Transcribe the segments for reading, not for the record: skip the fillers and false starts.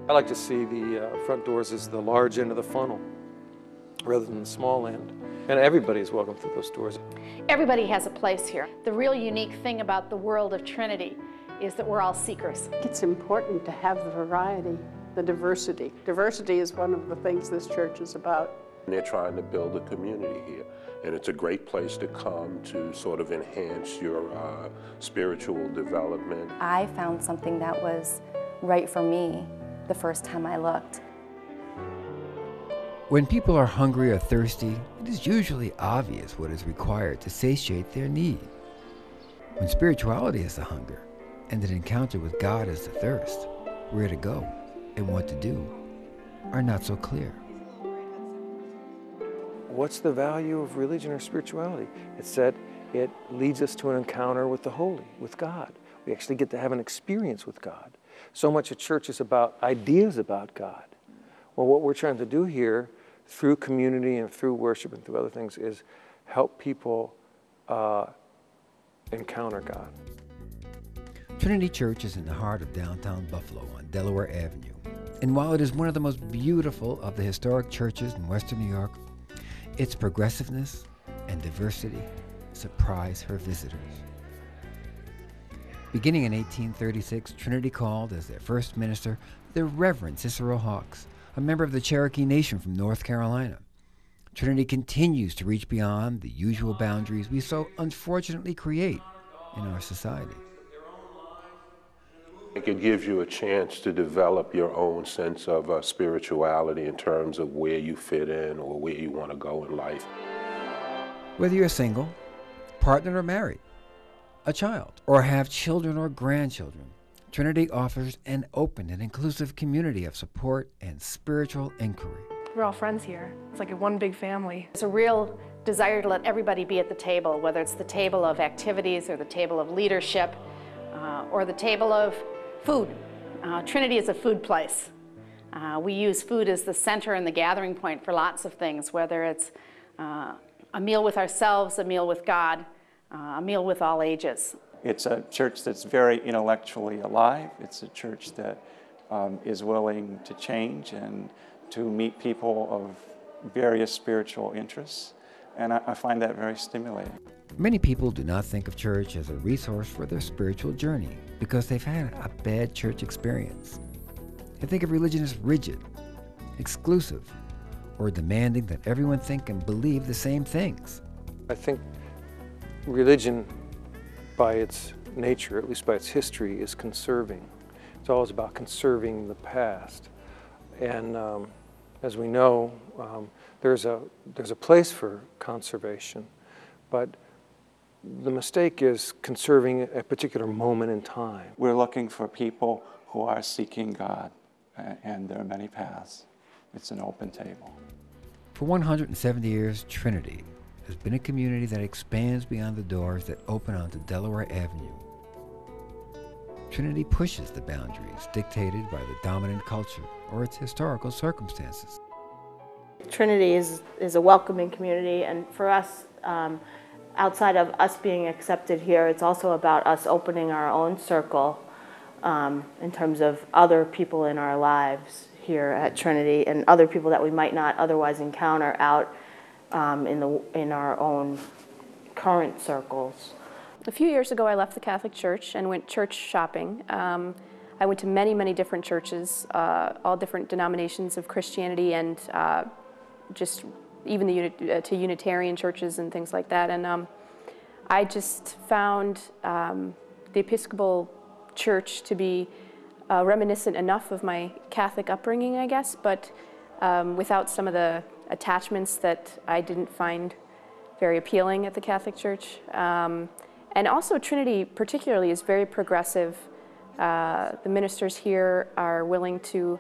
I like to see the front doors as the large end of the funnel rather than the small end. And everybody is welcome through those doors. Everybody has a place here. The real unique thing about the world of Trinity is that we're all seekers. It's important to have the variety, the diversity. Diversity is one of the things this church is about. They're trying to build a community here, and it's a great place to come to sort of enhance your spiritual development. I found something that was right for me the first time I looked. When people are hungry or thirsty, it is usually obvious what is required to satiate their need. When spirituality is the hunger, and an encounter with God is the thirst, where to go and what to do are not so clear. What's the value of religion or spirituality? It's that it leads us to an encounter with the holy, with God. We actually get to have an experience with God. So much of church is about ideas about God. Well, what we're trying to do here through community and through worship and through other things is help people encounter God. Trinity Church is in the heart of downtown Buffalo on Delaware Avenue. And while it is one of the most beautiful of the historic churches in Western New York, its progressiveness and diversity surprise her visitors. Beginning in 1836, Trinity called as their first minister the Reverend Cicero Hawks, a member of the Cherokee Nation from North Carolina. Trinity continues to reach beyond the usual boundaries we so unfortunately create in our society. It gives you a chance to develop your own sense of spirituality in terms of where you fit in or where you want to go in life. Whether you're single, partnered or married, a child, or have children or grandchildren, Trinity offers an open and inclusive community of support and spiritual inquiry. We're all friends here. It's like one big family. There's a real desire to let everybody be at the table, whether it's the table of activities or the table of leadership or the table of food. Trinity is a food place. We use food as the center and the gathering point for lots of things, whether it's a meal with ourselves, a meal with God, a meal with all ages. It's a church that's very intellectually alive. It's a church that is willing to change and to meet people of various spiritual interests, and I find that very stimulating. Many people do not think of church as a resource for their spiritual journey because they've had a bad church experience. They think of religion as rigid, exclusive, or demanding that everyone think and believe the same things. I think religion, by its nature, at least by its history, is conserving. It's always about conserving the past. And as we know, there's a place for conservation, but the mistake is conserving a particular moment in time. We're looking for people who are seeking God, and there are many paths. It's an open table. For 170 years, Trinity has been a community that expands beyond the doors that open onto Delaware Avenue. Trinity pushes the boundaries dictated by the dominant culture or its historical circumstances. Trinity is a welcoming community, and for us, outside of us being accepted here, it's also about us opening our own circle in terms of other people in our lives here at Trinity and other people that we might not otherwise encounter out in our own current circles. A few years ago, I left the Catholic Church and went church shopping. I went to many, many different churches, all different denominations of Christianity, and just even to Unitarian churches and things like that. And I just found the Episcopal Church to be reminiscent enough of my Catholic upbringing, I guess, but without some of the attachments that I didn't find very appealing at the Catholic Church. And also Trinity particularly is very progressive. The ministers here are willing to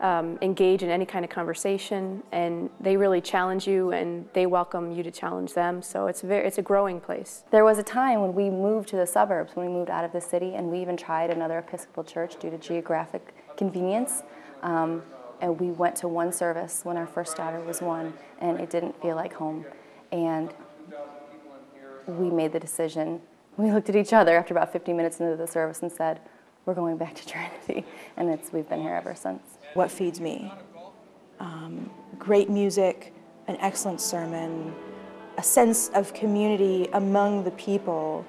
engage in any kind of conversation, and they really challenge you and they welcome you to challenge them. So it's a growing place. There was a time when we moved to the suburbs, when we moved out of the city, and we even tried another Episcopal church due to geographic convenience. And we went to one service when our first daughter was 1, and it didn't feel like home. And we made the decision. We looked at each other after about 15 minutes into the service and said, we're going back to Trinity, and we've been here ever since. What feeds me? Great music, an excellent sermon, a sense of community among the people,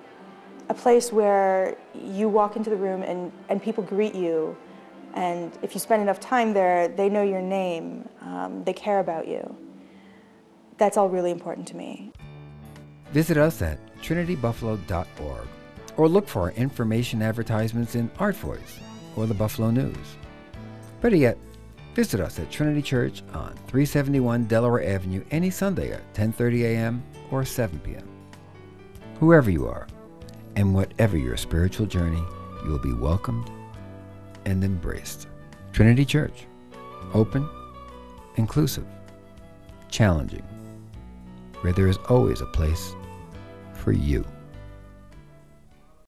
a place where you walk into the room and people greet you, and if you spend enough time there, they know your name, they care about you. That's all really important to me. Visit us at trinitybuffalo.org or look for our information advertisements in Art Voice or the Buffalo News. Better yet, visit us at Trinity Church on 371 Delaware Avenue any Sunday at 10:30 a.m. or 7 p.m. Whoever you are, and whatever your spiritual journey, you will be welcomed and embraced. Trinity Church, open, inclusive, challenging, where there is always a place for you.